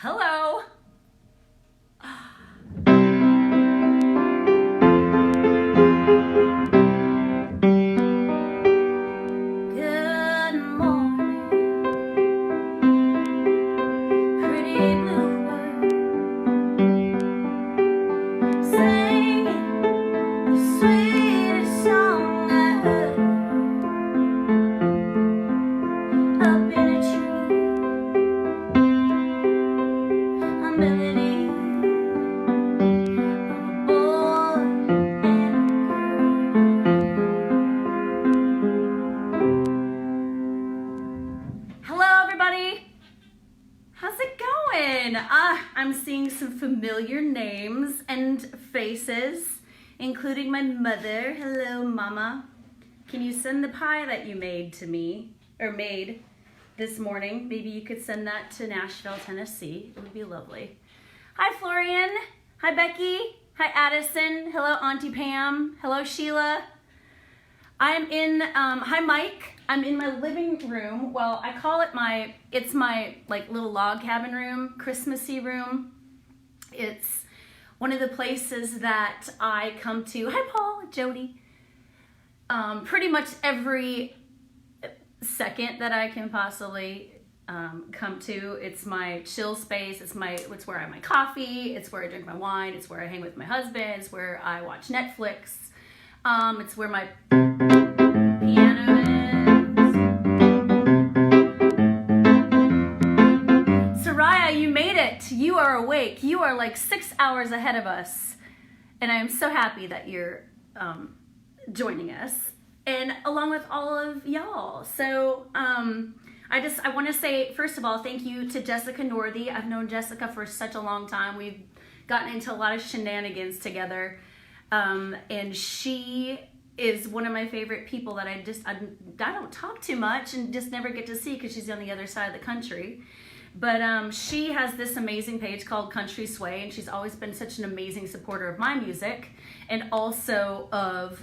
Hello. Good morning, pretty bluebird, singing the sweetest song I heard up in a tree. A melody of a boy and a girl. Hello, everybody. How's it going? I'm seeing some familiar names and faces, including my mother. Hello, Mama. Can you send the pie that you made to me, or made this morning? Maybe you could send that to Nashville, Tennessee. It would be lovely. Hi, Florian. Hi, Becky. Hi, Addison. Hello, Auntie Pam. Hello, Sheila. Hi, Mike. I'm in my living room. Well, I call it it's my like little log cabin room, Christmassy room. It's one of the places that I come to. Hi, Paul, Jody. Pretty much every second that I can possibly come to. It's my chill space. It's where I have my coffee. It's where I drink my wine. It's where I hang with my husband. It's where I watch Netflix. It's where my piano is. Soraya, you made it. You are awake. You are like 6 hours ahead of us. And I am so happy that you're joining us, and along with all of y'all. So I want to say, first of all, thank you to Jessica Northey. I've known Jessica for such a long time. We've gotten into a lot of shenanigans together, and she is one of my favorite people that I don't talk too much and just never get to see because she's on the other side of the country. But she has this amazing page called Country Sway, and she's always been such an amazing supporter of my music and also of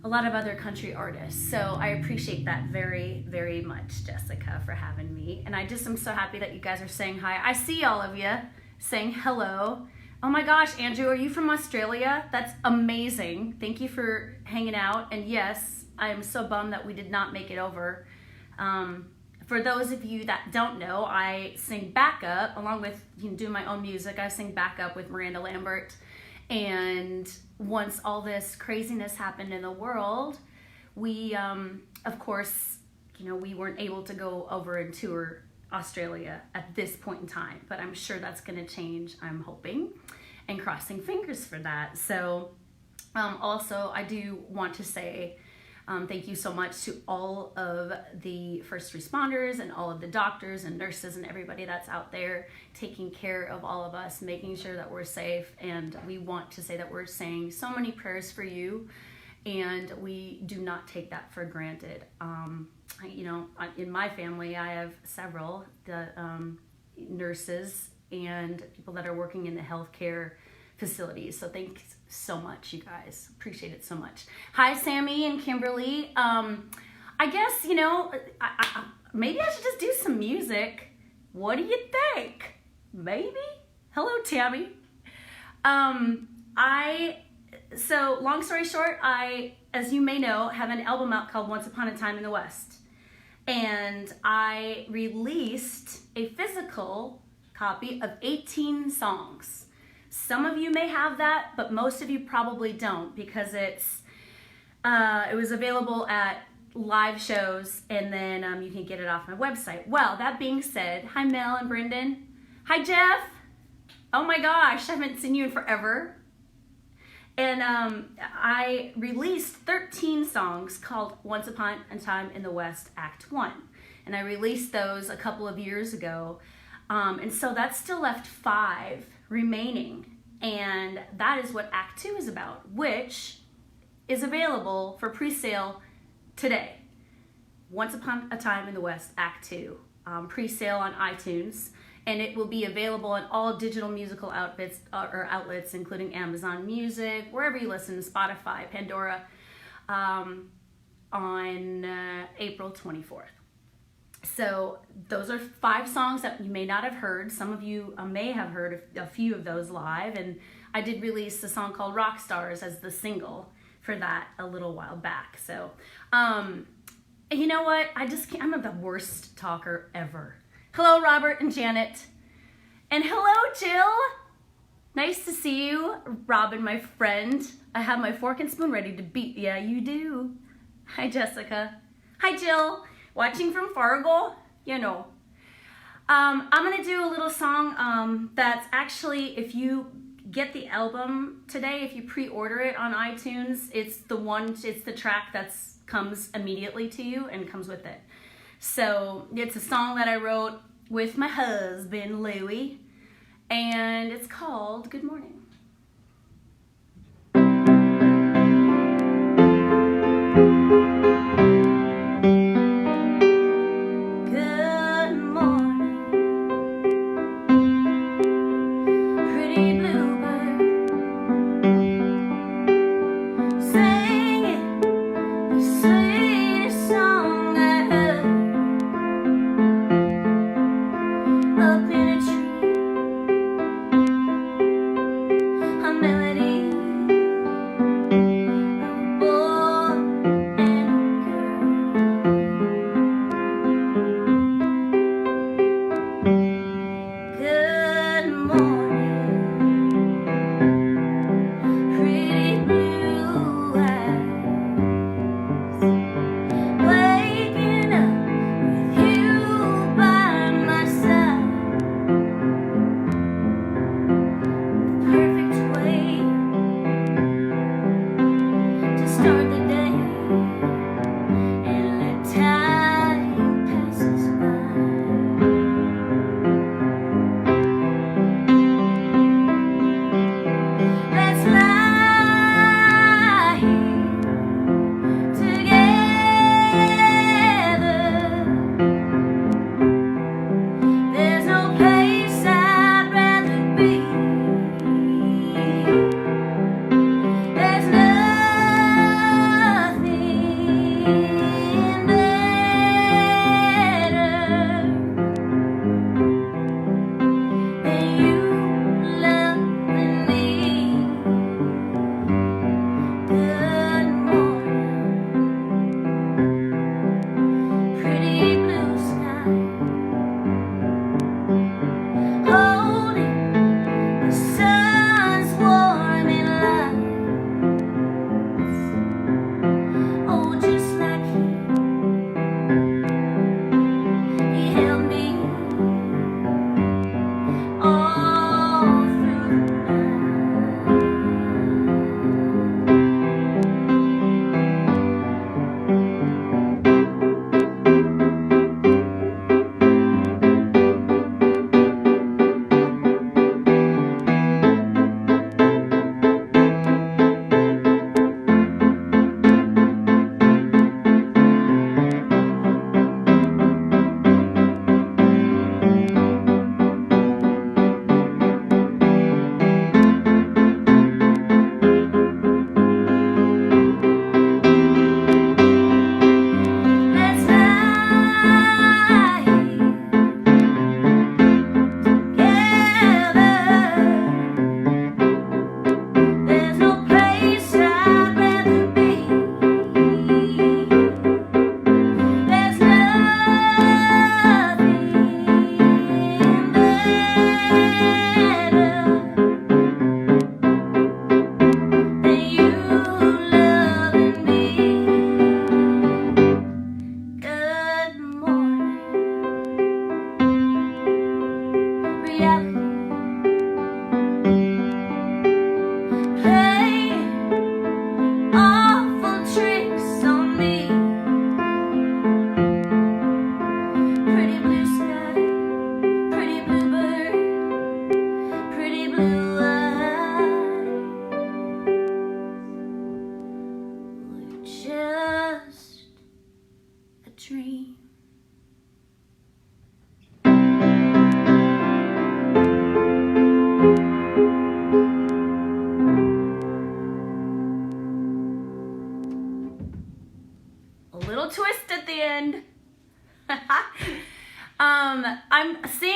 a lot of other country artists. So I appreciate that very, very much, Jessica, for having me. And I just am so happy that you guys are saying hi. I see all of you saying hello. Oh my gosh, Andrew, are you from Australia? That's amazing. Thank you for hanging out. And yes, I am so bummed that we did not make it over. For those of you that don't know, I sing backup along with doing my own music. I sing backup with Miranda Lambert. And once all this craziness happened in the world, we, of course, we weren't able to go over and tour Australia at this point in time. But I'm sure that's going to change, I'm hoping, and crossing fingers for that. So also, I do want to say thank you so much to all of the first responders and all of the doctors and nurses and everybody that's out there taking care of all of us, making sure that we're safe. And we want to say that we're saying so many prayers for you, and we do not take that for granted. In my family, I have several nurses and people that are working in the healthcare facilities. So thanks so much, you guys. Appreciate it so much. Hi, Sammy and Kimberly. I guess, maybe I should just do some music. What do you think? Maybe? Hello, Tammy. So long story short, I, as you may know, have an album out called Once Upon a Time in the West. And I released a physical copy of 18 songs. Some of you may have that, but most of you probably don't, because it was available at live shows, and then you can get it off my website. Well, that being said, hi Mel and Brendan. Hi Jeff. Oh my gosh, I haven't seen you in forever. And I released 13 songs called Once Upon a Time in the West Act 1. And I released those a couple of years ago. And so that still left 5 remaining. And that is what Act 2 is about, which is available for pre-sale today. Once Upon a Time in the West Act 2. Pre-sale on iTunes. And it will be available on all digital musical outlets, including Amazon Music, wherever you listen, Spotify, Pandora, on April 24th. So those are 5 songs that you may not have heard. Some of you may have heard a few of those live, and I did release a song called Rockstars as the single for that a little while back. So, you know what? I just can't, I'm the worst talker ever. Hello, Robert and Janet. And hello, Jill. Nice to see you, Robin, my friend. I have my fork and spoon ready to beat. Yeah, you do. Hi, Jessica. Hi, Jill. Watching from Fargo, you know. I'm gonna do a little song that's actually, if you get the album today, if you pre-order it on iTunes, it's the track that comes immediately to you and comes with it. So it's a song that I wrote with my husband, Louie, and it's called Good Morning.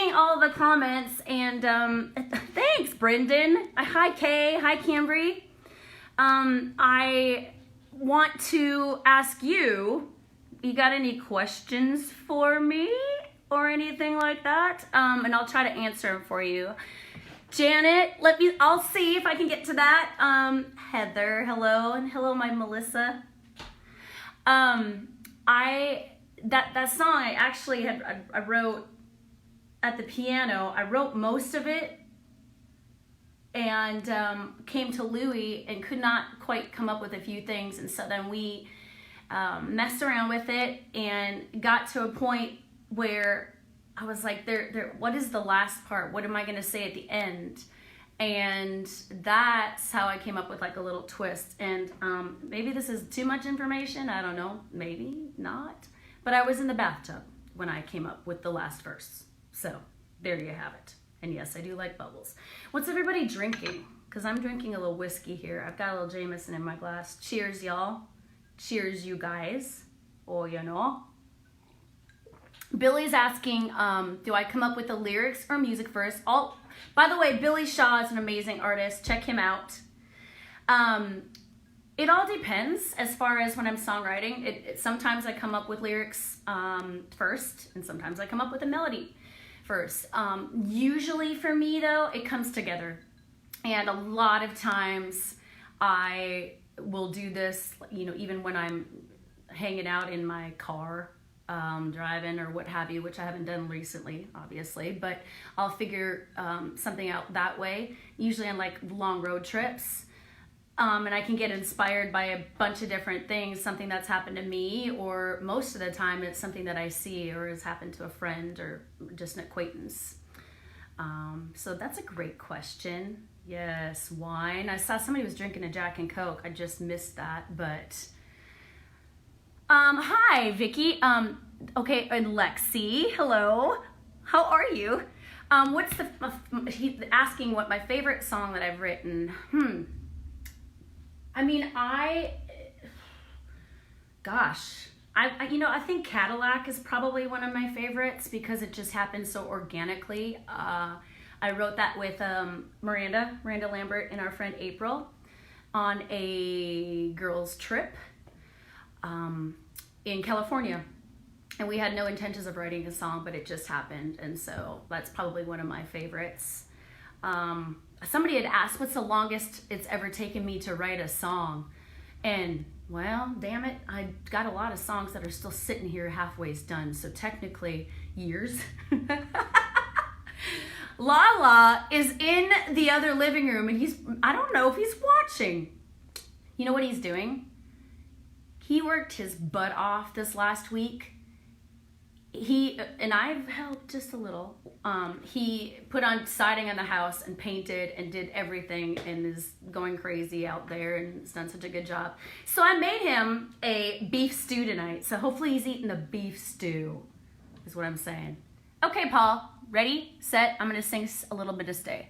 reading all the comments, and thanks, Brendan. Hi, Kay. Hi, Cambry. I want to ask you, you got any questions for me or anything like that? And I'll try to answer them for you. Janet, I'll see if I can get to that. Heather, hello, and hello, my Melissa. That song I actually I wrote at the piano. I wrote most of it and came to Louie and could not quite come up with a few things, and so then we messed around with it and got to a point where I was like, what is the last part? What am I gonna say at the end? And that's how I came up with like a little twist. And maybe this is too much information, I don't know, maybe not. But I was in the bathtub when I came up with the last verse. So there you have it. And yes, I do like bubbles. What's everybody drinking? Because I'm drinking a little whiskey here. I've got a little Jameson in my glass. Cheers, y'all. Cheers, you guys. Oh, you know. Billy's asking, do I come up with the lyrics or music first? By the way, Billy Shaw is an amazing artist. Check him out. It all depends as far as when I'm songwriting. Sometimes I come up with lyrics first, and sometimes I come up with a melody first. Usually for me, though, it comes together. And a lot of times I will do this, even when I'm hanging out in my car, driving or what have you, which I haven't done recently, obviously, but I'll figure something out that way, usually on like long road trips. And I can get inspired by a bunch of different things, something that's happened to me, or most of the time it's something that I see or has happened to a friend or just an acquaintance. So that's a great question. Yes, wine. I saw somebody was drinking a Jack and Coke. I just missed that, but... hi, Vicky. Okay, and Lexi, hello. How are you? He's asking what my favorite song that I've written. I mean, I think Cadillac is probably one of my favorites because it just happened so organically. I wrote that with Miranda Lambert and our friend April on a girls' trip in California. And we had no intentions of writing a song, but it just happened. And so that's probably one of my favorites. Somebody had asked, what's the longest it's ever taken me to write a song? And, well, damn it, I got a lot of songs that are still sitting here halfway done. So technically, years. Lala is in the other living room, and I don't know if he's watching. You know what he's doing? He worked his butt off this last week. And I've helped just a little. He put on siding on the house and painted and did everything and is going crazy out there and has done such a good job. So I made him a beef stew tonight. So hopefully he's eating the beef stew, is what I'm saying. Okay, Paul, ready, set, I'm gonna sing a little bit of Stay.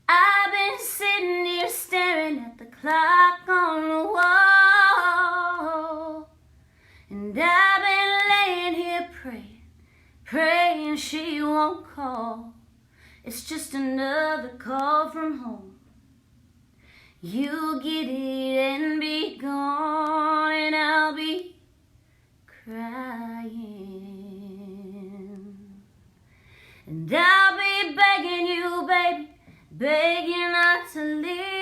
I've been sitting here staring at the clock on the wall, and I've been laying here praying she won't call. It's just another call from home. You'll get it and be gone, and I'll be crying. And I'll be begging you, baby, begging not to leave.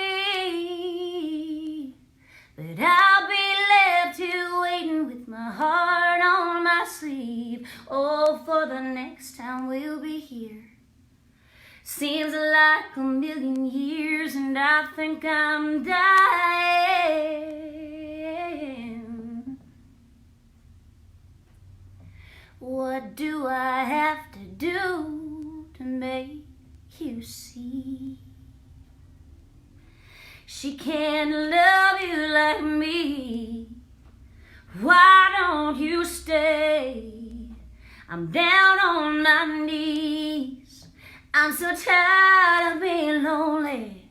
But I'll be left here waiting with my heart on my sleeve. Oh, for the next time we'll be here. Seems like a million years, and I think I'm dying. What do I have to do to make you see? She can't love you like me. Why don't you stay? I'm down on my knees. I'm so tired of being lonely.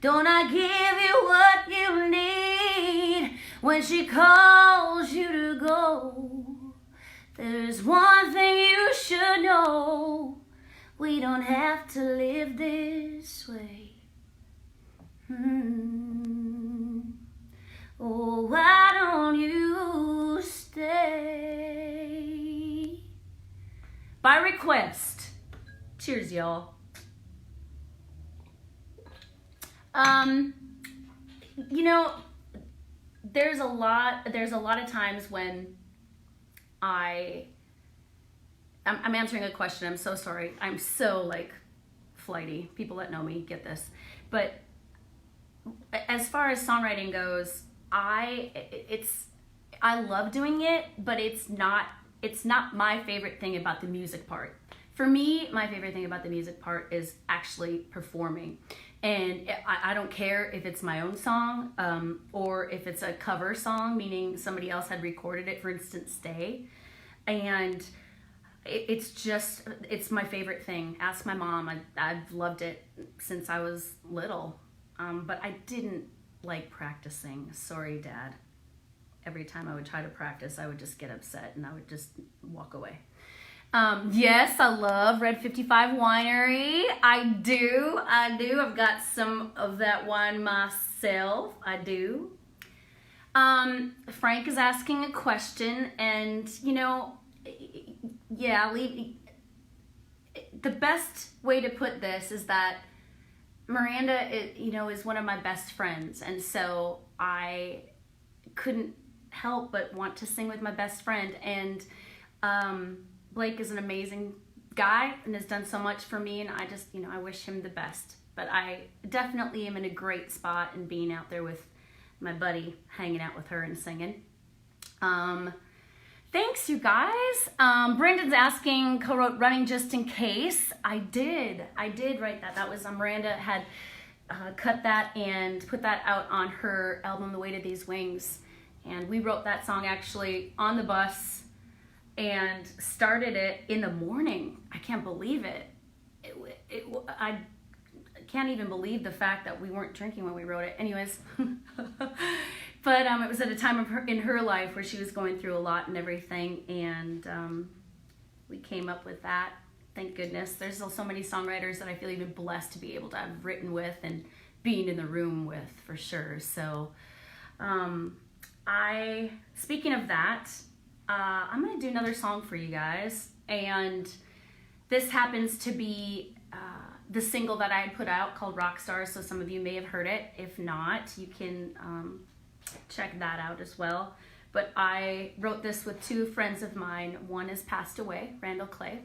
Don't I give you what you need? When she calls you to go, There's one thing you should know. We don't have to live this way. Oh, why don't you stay? By request. Cheers, y'all. You know, there's a lot of times when I'm answering a question. I'm so sorry. I'm so like flighty. People that know me get this. But as far as songwriting goes, I love doing it, but it's not my favorite thing about the music part. For me, my favorite thing about the music part is actually performing. And I don't care if it's my own song or if it's a cover song, meaning somebody else had recorded it, for instance, Stay. And it's my favorite thing. Ask my mom. I've loved it since I was little. But I didn't like practicing. Sorry, Dad. Every time I would try to practice, I would just get upset and I would just walk away. Yes, I love Red 55 Winery. I do. I've got some of that wine myself. I do. Frank is asking a question, and you know, yeah, the best way to put this is that Miranda, is one of my best friends, and so I couldn't help but want to sing with my best friend. And Blake is an amazing guy and has done so much for me, and I just, I wish him the best. But I definitely am in a great spot in being out there with my buddy, hanging out with her and singing. Thanks, you guys. Brendan's asking, co-wrote Running Just in Case. I did write that. That was Miranda had cut that and put that out on her album, The Weight of These Wings. And we wrote that song actually on the bus and started it in the morning. I can't believe it. I can't even believe the fact that we weren't drinking when we wrote it. Anyways, but it was at a time in her life where she was going through a lot and everything, and we came up with that. Thank goodness. There's still so many songwriters that I feel even blessed to be able to have written with and being in the room with, for sure. So speaking of that, I'm going to do another song for you guys, and this happens to be the single that I had put out called Rockstar, so some of you may have heard it. If not, you can check that out as well. But I wrote this with two friends of mine. One has passed away, Randall Clay.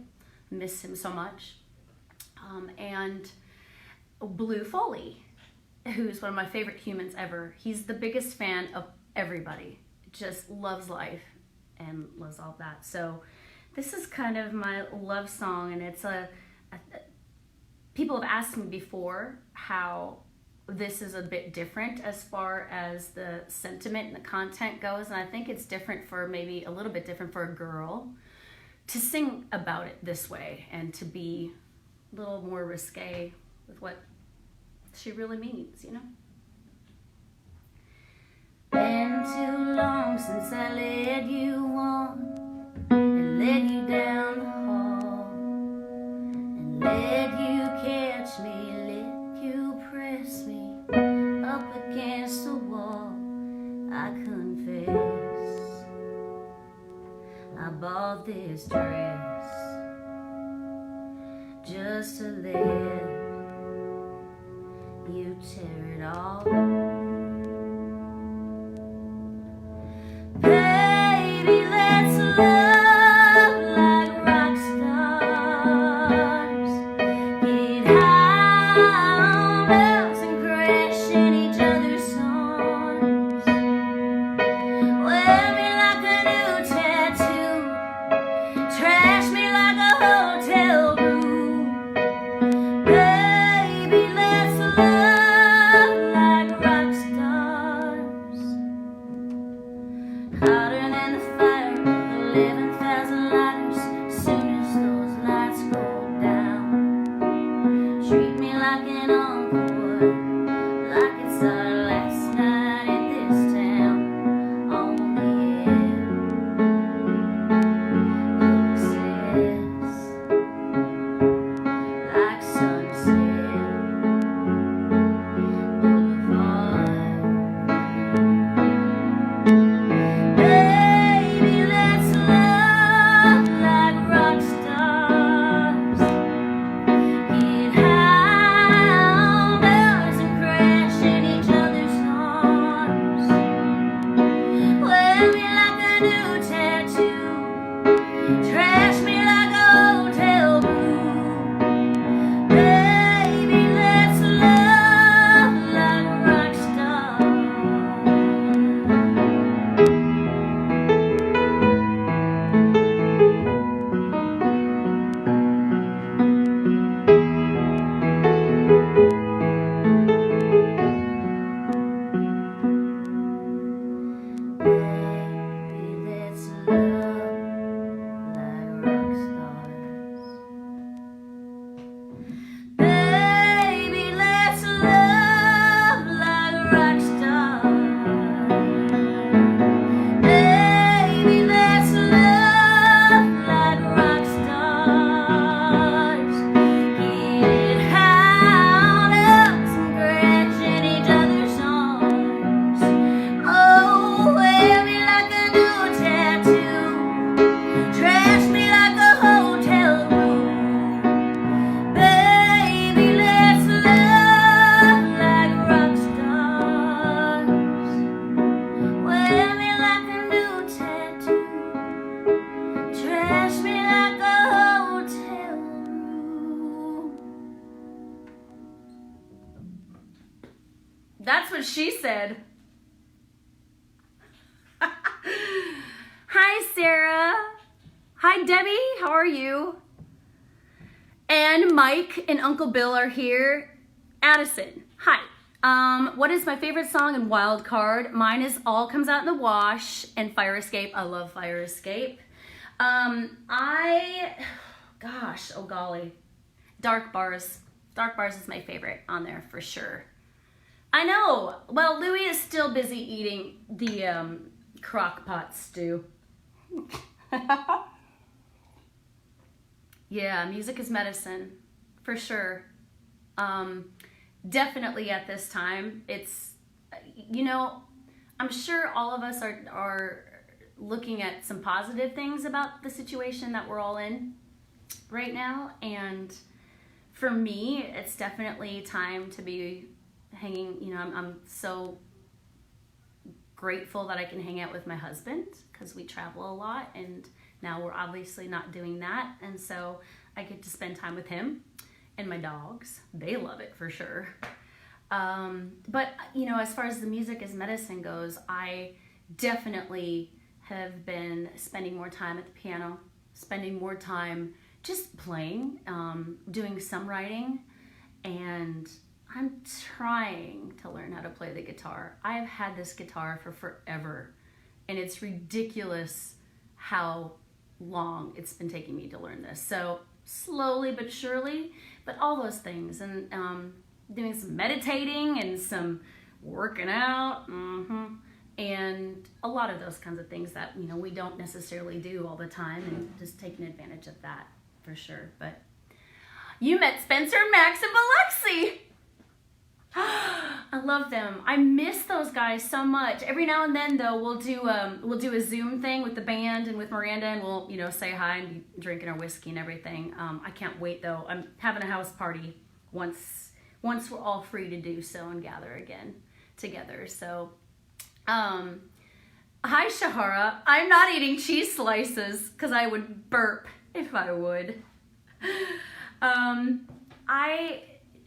Miss him so much. And Blue Foley, who's one of my favorite humans ever. He's the biggest fan of everybody. Just loves life and loves all that. So this is kind of my love song, and it's people have asked me before how this is a bit different as far as the sentiment and the content goes, and I think it's different for maybe a little bit different for a girl to sing about it this way and to be a little more risque with what she really means, Been too long since I led you on and led you down the hall and let you catch me, let you press me up against the wall. I confess, I bought this dress just to let you tear it off. Baby, let's love like rock stars. Get high on bells and crash in each other's arms. Wear me like a new tattoo. Trash me like a hotel room. Baby, let's love like rock stars. Hotter than the fire of 11,000 lighters. Soon as those lights go down, treat me like an encore, like it's our last night in this town. On the air, That's what she said. Hi, Sarah. Hi, Debbie. How are you? And Mike and Uncle Bill are here. Addison, hi. What is my favorite song in Wild Card? Mine is All Comes Out in the Wash and Fire Escape. I love Fire Escape. Gosh, oh golly. Dark Bars. Dark Bars is my favorite on there for sure. I know. Well, Louie is still busy eating the crock pot stew. Yeah, music is medicine for sure. Definitely at this time, it's, you know, I'm sure all of us are looking at some positive things about the situation that we're all in right now. And for me, it's definitely time to be hanging, you know, I'm so grateful that I can hang out with my husband because we travel a lot, and now we're obviously not doing that. And so I get to spend time with him and my dogs. They love it for sure. But, you know, as far as the music as medicine goes, I definitely have been spending more time at the piano, spending more time just playing, doing some writing, and I'm trying to learn how to play the guitar. I have had this guitar for forever, and it's ridiculous how long it's been taking me to learn this. So slowly but surely, but all those things, and doing some meditating and some working out, and a lot of those kinds of things that, you know, we don't necessarily do all the time, and just taking advantage of that for sure. But you met Spencer, Max, and Biloxi. I love them. I miss those guys so much. Every now and then, though, we'll do a Zoom thing with the band and with Miranda, and we'll, you know, say hi and be drinking our whiskey and everything. I can't wait though. I'm having a house party once we're all free to do so and gather again together. So, hi Shahara. I'm not eating cheese slices because I would burp if I would. I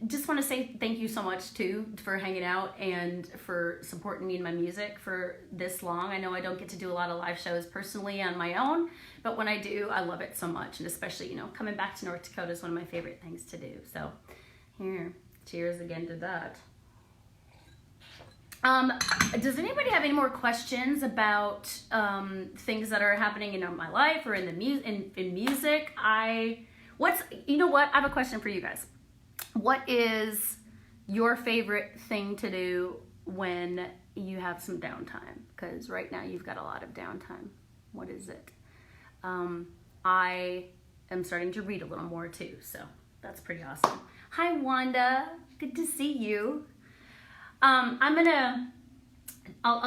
just want to say thank you so much too for hanging out and for supporting me in my music for this long. I know I don't get to do a lot of live shows personally on my own, but when I do, I love it so much. And especially, you know, coming back to North Dakota is one of my favorite things to do. So here, cheers again to that. Does anybody have any more questions about things that are happening in my life or in the in music? You know what? I have a question for you guys. What is your favorite thing to do when you have some downtime? Because right now you've got a lot of downtime. What is it? I am starting to read a little more too, so that's pretty awesome. Hi, Wanda. Good to see you. I'll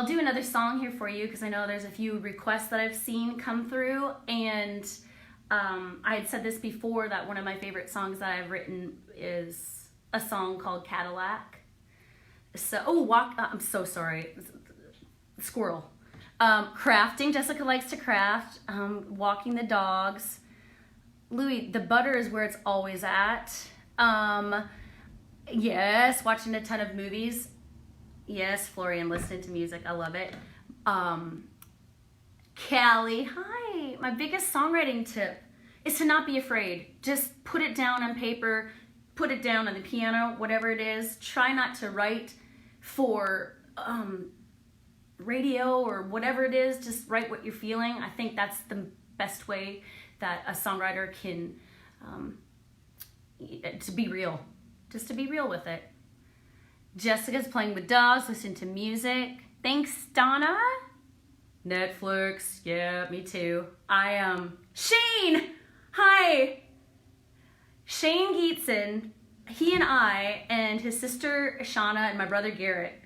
do another song here for you because I know there's a few requests that I've seen come through, and I had said this before that one of my favorite songs that I've written is a song called Cadillac. So, I'm so sorry. Squirrel. Crafting. Jessica likes to craft. Walking the dogs. Louis, the butter is where it's always at. Yes, watching a ton of movies. Yes, Florian, listening to music. I love it. Callie, hi. My biggest songwriting tip is to not be afraid. Just put it down on paper, put it down on the piano, whatever it is. Try not to write for radio or whatever it is. Just write what you're feeling. I think that's the best way that a songwriter can, to be real. Just to be real with it. Jessica's playing with dogs, listening to music. Thanks, Donna. Netflix, yeah, me too. Shane, hi. Shane Geetson, he and I and his sister Shauna and my brother Garrett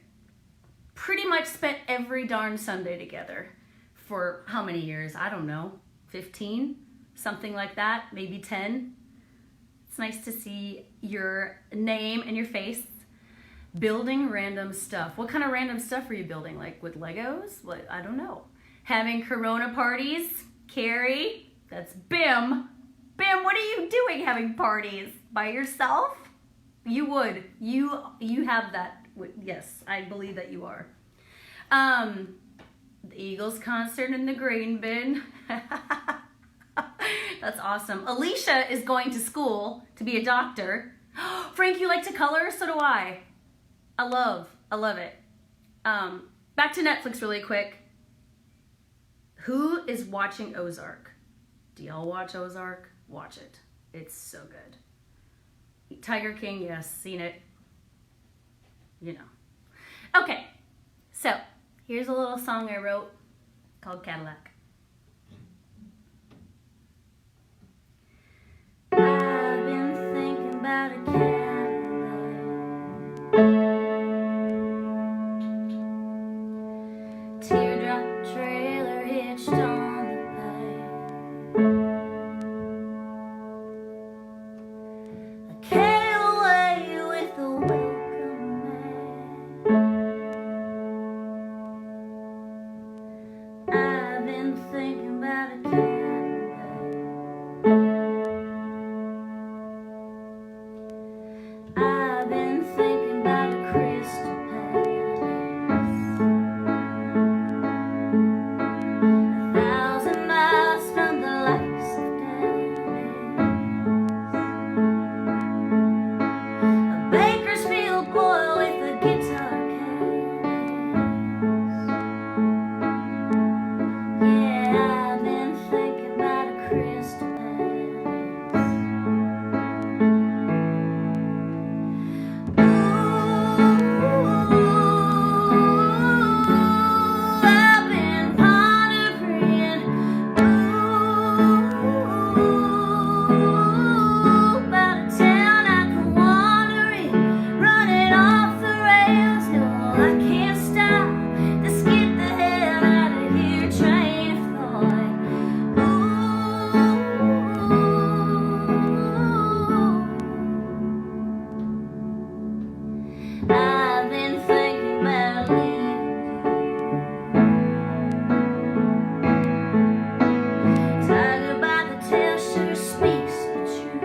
pretty much spent every darn Sunday together for how many years? I don't know, 15, something like that, maybe 10. It's nice to see your name and your face. Building random stuff. What kind of random stuff are you building? Like with Legos? What? I don't know. Having Corona parties. Carrie, that's Bim. Bim, what are you doing having parties? By yourself? You would. You have that Yes, I believe that you are. The Eagles concert in the grain bin. That's awesome. Alicia is going to school to be a doctor. Frank, you like to color? So do I. I love it. Back to Netflix really quick. Who is watching Ozark? Do y'all watch Ozark? Watch it. It's so good. Tiger King, yes, seen it. You know. Okay, so here's a little song I wrote called Cadillac. I've been thinking about a Cadillac. Teardrop trailer hitched on the back. I came away with a welcome mat. I've been thinking about a Cadillac. I've been thinking about a crystal palace. 1,000 miles from the likes of Dallas. A Bakersfield boy with a guitar case. Yeah, I've been thinking about a crystal palace. I've been pondering, about a town I can wander in, running off the rails. No, I can't stop. Let's get the hell out of here, train of thought. I've been thinking about leaving you. Tiger by the tail sure speaks the truth.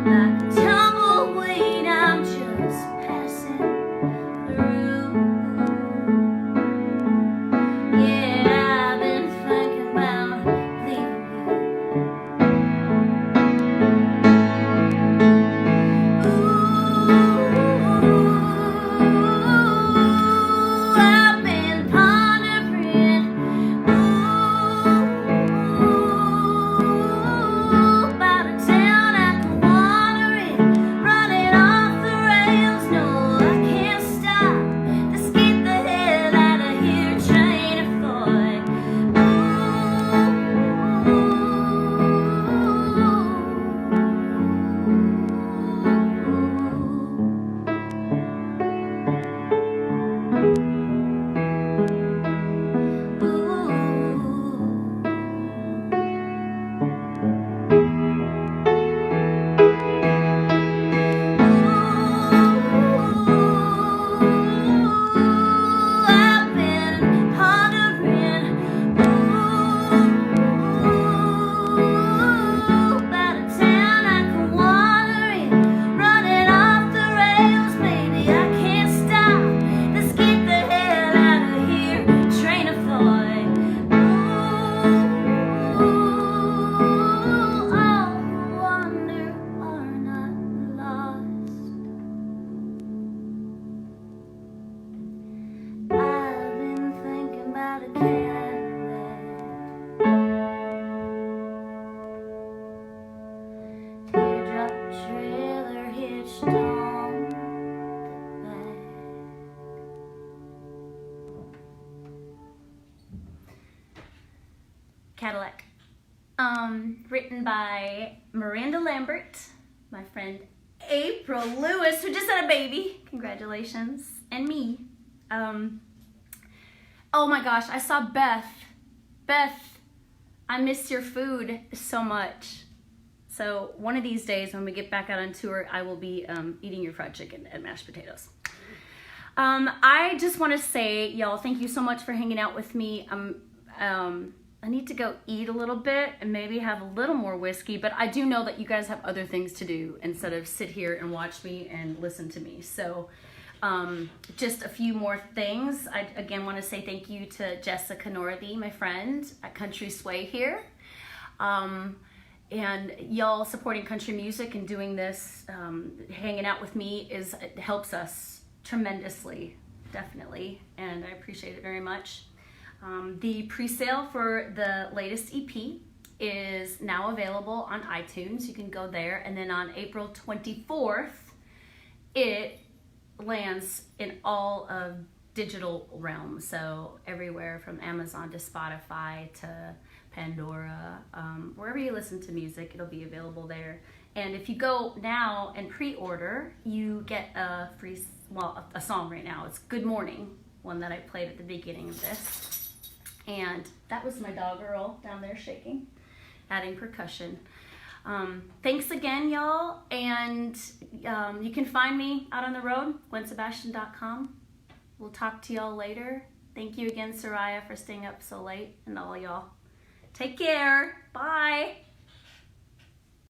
Like a tumbleweed, I'm just passing through. Yeah, I've been thinking about leaving I've been pondering, about a town I can wander in, running off the rails. No, I can't stop. Let's get the hell out of here, train of thought. I've been pondering, about a town I can wander in, running off the rails. Baby, I can't stop. Let's get the hell out of here, train of thought. All wonder are not lost. I've been thinking about a Cadillac. Teardrop trailer hitched on the back. Cadillac. Written by Miranda Lambert, my friend April Lewis, who just had a baby. Congratulations. And me. Oh my gosh, I saw Beth. Beth, I miss your food so much. So one of these days when we get back out on tour, I will be eating your fried chicken and mashed potatoes. I just want to say, y'all, thank you so much for hanging out with me. I I need to go eat a little bit and maybe have a little more whiskey, but I do know that you guys have other things to do instead of sit here and watch me and listen to me. So just a few more things. I again want to say thank you to Jessica Northey, my friend at Country Sway here. And y'all supporting country music and doing this, hanging out with me it helps us tremendously, definitely, and I appreciate it very much. The pre-sale for the latest EP is now available on iTunes. You can go there, and then on April 24th, it lands in all of digital realms, so everywhere from Amazon to Spotify to Pandora, wherever you listen to music, it'll be available there. And if you go now and pre-order, you get a free, a song right now. It's Good Morning, one that I played at the beginning of this. And that was my dog Earl down there shaking, adding percussion. Thanks again, y'all. And you can find me out on the road, GwenSebastian.com. We'll talk to y'all later. Thank you again, Soraya, for staying up so late, and all y'all. Take care. Bye.